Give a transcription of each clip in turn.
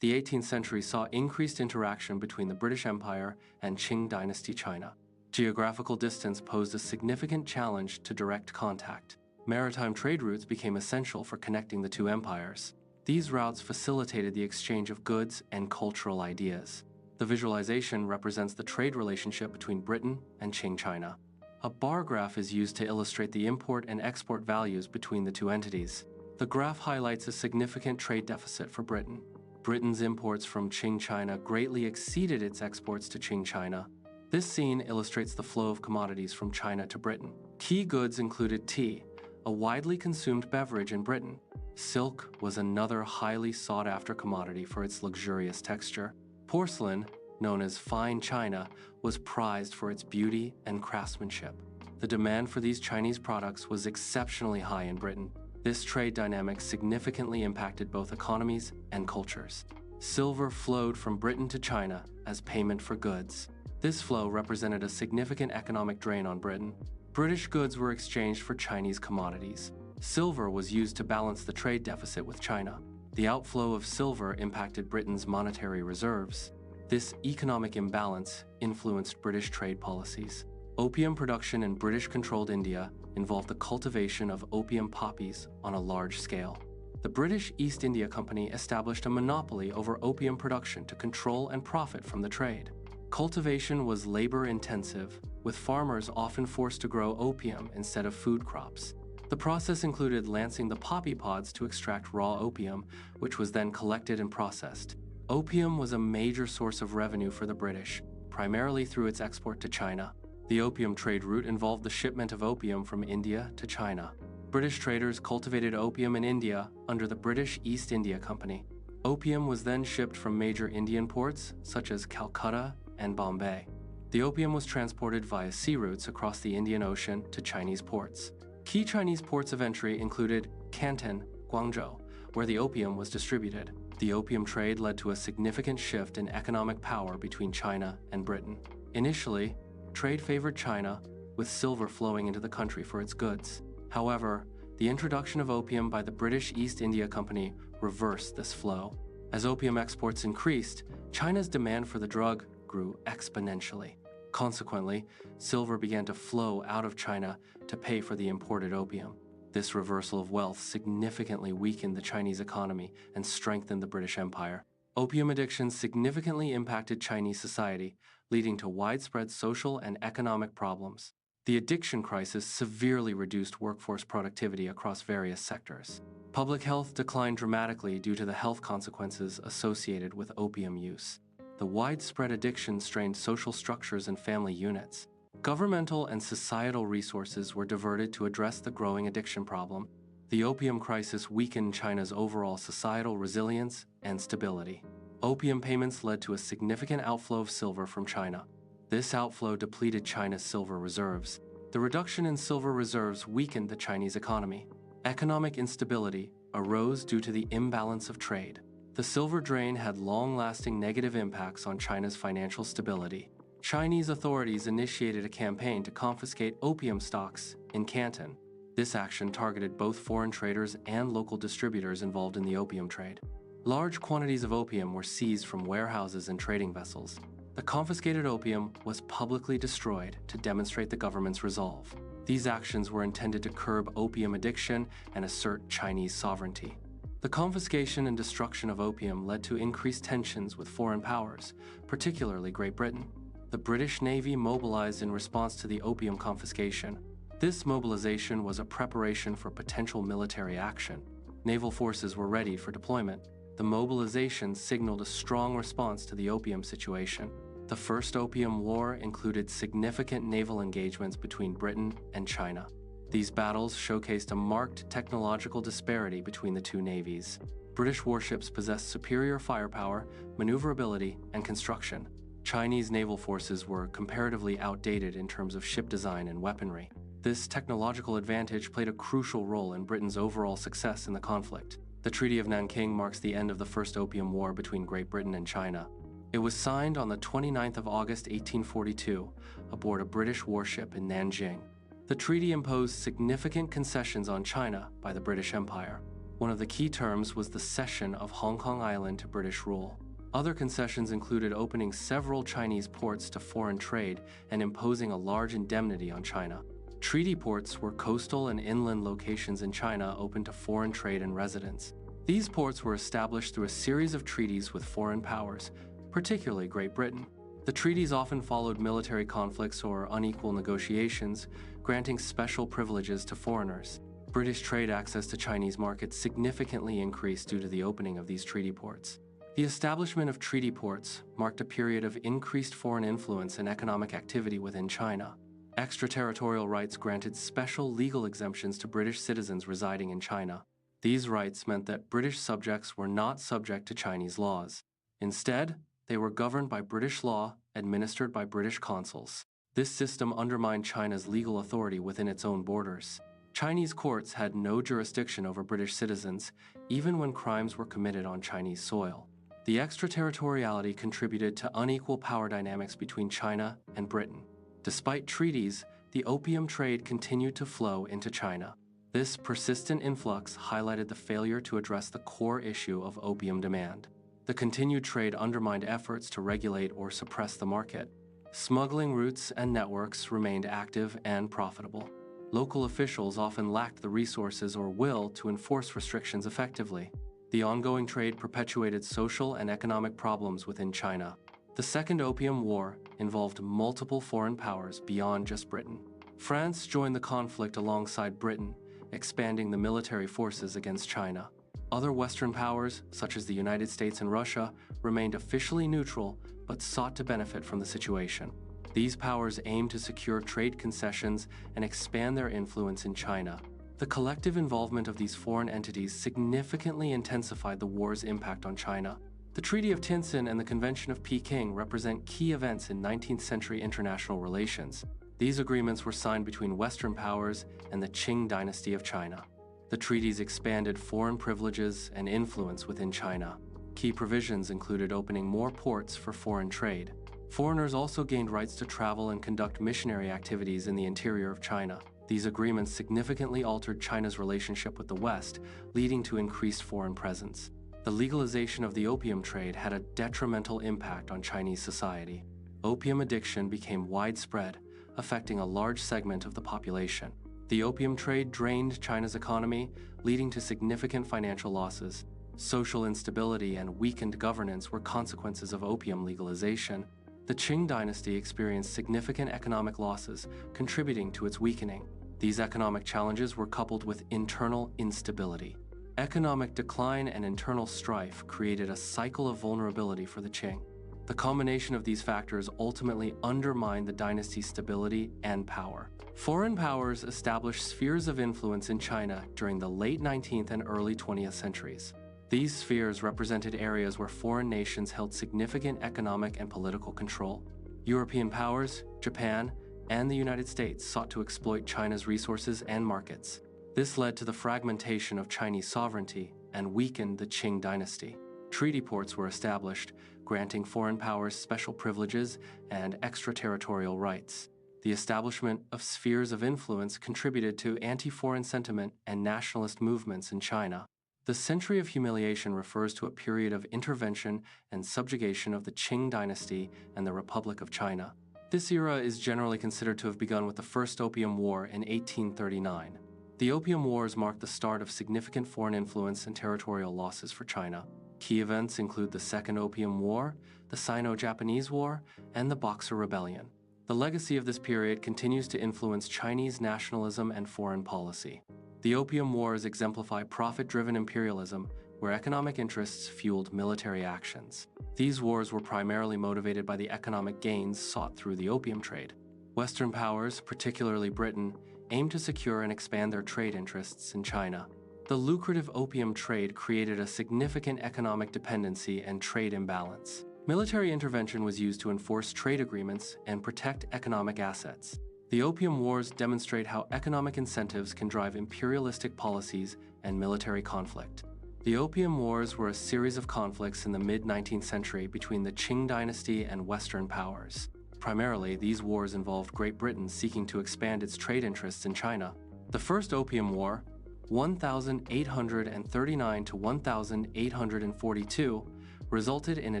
The 18th century saw increased interaction between the British Empire and Qing dynasty China. Geographical distance posed a significant challenge to direct contact. Maritime trade routes became essential for connecting the two empires. These routes facilitated the exchange of goods and cultural ideas. The visualization represents the trade relationship between Britain and Qing China. A bar graph is used to illustrate the import and export values between the two entities. The graph highlights a significant trade deficit for Britain. Britain's imports from Qing China greatly exceeded its exports to Qing China. This scene illustrates the flow of commodities from China to Britain. Key goods included tea, a widely consumed beverage in Britain. Silk was another highly sought-after commodity for its luxurious texture. Porcelain, known as fine china, was prized for its beauty and craftsmanship. The demand for these Chinese products was exceptionally high in Britain. This trade dynamic significantly impacted both economies and cultures. Silver flowed from Britain to China as payment for goods. This flow represented a significant economic drain on Britain. British goods were exchanged for Chinese commodities. Silver was used to balance the trade deficit with China. The outflow of silver impacted Britain's monetary reserves. This economic imbalance influenced British trade policies. Opium production in British-controlled India involved the cultivation of opium poppies on a large scale. The British East India Company established a monopoly over opium production to control and profit from the trade. Cultivation was labor-intensive, with farmers often forced to grow opium instead of food crops. The process included lancing the poppy pods to extract raw opium, which was then collected and processed. Opium was a major source of revenue for the British, primarily through its export to China. The opium trade route involved the shipment of opium from India to China. British traders cultivated opium in India under the British East India Company. Opium was then shipped from major Indian ports, such as Calcutta and Bombay. The opium was transported via sea routes across the Indian Ocean to Chinese ports. Key Chinese ports of entry included Canton, Guangzhou, where the opium was distributed. The opium trade led to a significant shift in economic power between China and Britain. Initially, trade favored China, with silver flowing into the country for its goods. However, the introduction of opium by the British East India Company reversed this flow. As opium exports increased, China's demand for the drug grew exponentially. Consequently, silver began to flow out of China to pay for the imported opium. This reversal of wealth significantly weakened the Chinese economy and strengthened the British Empire. Opium addiction significantly impacted Chinese society, leading to widespread social and economic problems. The addiction crisis severely reduced workforce productivity across various sectors. Public health declined dramatically due to the health consequences associated with opium use. The widespread addiction strained social structures and family units. Governmental and societal resources were diverted to address the growing addiction problem. The opium crisis weakened China's overall societal resilience and stability. Opium payments led to a significant outflow of silver from China. This outflow depleted China's silver reserves. The reduction in silver reserves weakened the Chinese economy. Economic instability arose due to the imbalance of trade. The silver drain had long-lasting negative impacts on China's financial stability. Chinese authorities initiated a campaign to confiscate opium stocks in Canton. This action targeted both foreign traders and local distributors involved in the opium trade. Large quantities of opium were seized from warehouses and trading vessels. The confiscated opium was publicly destroyed to demonstrate the government's resolve. These actions were intended to curb opium addiction and assert Chinese sovereignty. The confiscation and destruction of opium led to increased tensions with foreign powers, particularly Great Britain. The British Navy mobilized in response to the opium confiscation. This mobilization was a preparation for potential military action. Naval forces were ready for deployment. The mobilization signaled a strong response to the opium situation. The First Opium War included significant naval engagements between Britain and China. These battles showcased a marked technological disparity between the two navies. British warships possessed superior firepower, maneuverability, and construction. Chinese naval forces were comparatively outdated in terms of ship design and weaponry. This technological advantage played a crucial role in Britain's overall success in the conflict. The Treaty of Nanking marks the end of the First Opium War between Great Britain and China. It was signed on the 29th of August 1842 aboard a British warship in Nanjing. The treaty imposed significant concessions on China by the British Empire. One of the key terms was the cession of Hong Kong Island to British rule. Other concessions included opening several Chinese ports to foreign trade and imposing a large indemnity on China. Treaty ports were coastal and inland locations in China open to foreign trade and residents. These ports were established through a series of treaties with foreign powers, particularly Great Britain. The treaties often followed military conflicts or unequal negotiations, granting special privileges to foreigners. British trade access to Chinese markets significantly increased due to the opening of these treaty ports. The establishment of treaty ports marked a period of increased foreign influence and economic activity within China. Extraterritorial rights granted special legal exemptions to British citizens residing in China. These rights meant that British subjects were not subject to Chinese laws. Instead, they were governed by British law, administered by British consuls. This system undermined China's legal authority within its own borders. Chinese courts had no jurisdiction over British citizens, even when crimes were committed on Chinese soil. The extraterritoriality contributed to unequal power dynamics between China and Britain. Despite treaties, the opium trade continued to flow into China. This persistent influx highlighted the failure to address the core issue of opium demand. The continued trade undermined efforts to regulate or suppress the market. Smuggling routes and networks remained active and profitable. Local officials often lacked the resources or will to enforce restrictions effectively. The ongoing trade perpetuated social and economic problems within China. The Second Opium War involved multiple foreign powers beyond just Britain. France joined the conflict alongside Britain, expanding the military forces against China. Other Western powers, such as the United States and Russia, remained officially neutral but sought to benefit from the situation. These powers aimed to secure trade concessions and expand their influence in China. The collective involvement of these foreign entities significantly intensified the war's impact on China. The Treaty of Tientsin and the Convention of Peking represent key events in 19th century international relations. These agreements were signed between Western powers and the Qing dynasty of China. The treaties expanded foreign privileges and influence within China. Key provisions included opening more ports for foreign trade. Foreigners also gained rights to travel and conduct missionary activities in the interior of China. These agreements significantly altered China's relationship with the West, leading to increased foreign presence. The legalization of the opium trade had a detrimental impact on Chinese society. Opium addiction became widespread, affecting a large segment of the population. The opium trade drained China's economy, leading to significant financial losses. Social instability and weakened governance were consequences of opium legalization. The Qing dynasty experienced significant economic losses, contributing to its weakening. These economic challenges were coupled with internal instability. Economic decline and internal strife created a cycle of vulnerability for the Qing. The combination of these factors ultimately undermined the dynasty's stability and power. Foreign powers established spheres of influence in China during the late 19th and early 20th centuries. These spheres represented areas where foreign nations held significant economic and political control. European powers, Japan, and the United States sought to exploit China's resources and markets. This led to the fragmentation of Chinese sovereignty and weakened the Qing dynasty. Treaty ports were established, granting foreign powers special privileges and extraterritorial rights. The establishment of spheres of influence contributed to anti-foreign sentiment and nationalist movements in China. The Century of Humiliation refers to a period of intervention and subjugation of the Qing dynasty and the Republic of China. This era is generally considered to have begun with the First Opium War in 1839. The Opium Wars marked the start of significant foreign influence and territorial losses for China. Key events include the Second Opium War, the Sino-Japanese War, and the Boxer Rebellion. The legacy of this period continues to influence Chinese nationalism and foreign policy. The Opium Wars exemplify profit-driven imperialism, where economic interests fueled military actions. These wars were primarily motivated by the economic gains sought through the opium trade. Western powers, particularly Britain, aimed to secure and expand their trade interests in China. The lucrative opium trade created a significant economic dependency and trade imbalance. Military intervention was used to enforce trade agreements and protect economic assets. The Opium Wars demonstrate how economic incentives can drive imperialistic policies and military conflict. The Opium Wars were a series of conflicts in the mid-19th century between the Qing dynasty and Western powers. Primarily, these wars involved Great Britain seeking to expand its trade interests in China. The First Opium War, 1839 to 1842, resulted in a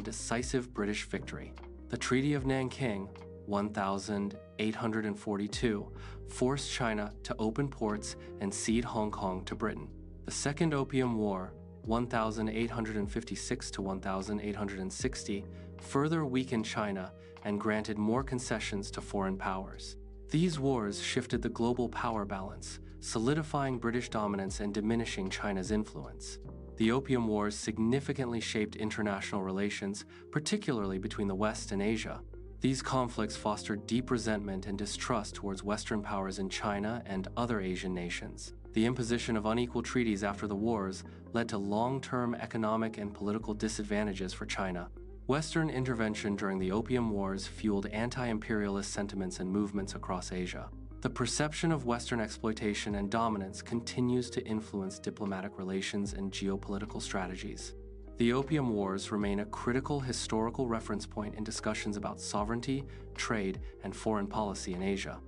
decisive British victory. The Treaty of Nanking, 1842, forced China to open ports and cede Hong Kong to Britain. The Second Opium War, 1856 to 1860, further weakened China and granted more concessions to foreign powers. These wars shifted the global power balance, solidifying British dominance and diminishing China's influence. The Opium Wars significantly shaped international relations, particularly between the West and Asia. These conflicts fostered deep resentment and distrust towards Western powers in China and other Asian nations. The imposition of unequal treaties after the wars led to long-term economic and political disadvantages for China. Western intervention during the Opium Wars fueled anti-imperialist sentiments and movements across Asia. The perception of Western exploitation and dominance continues to influence diplomatic relations and geopolitical strategies. The Opium Wars remain a critical historical reference point in discussions about sovereignty, trade, and foreign policy in Asia.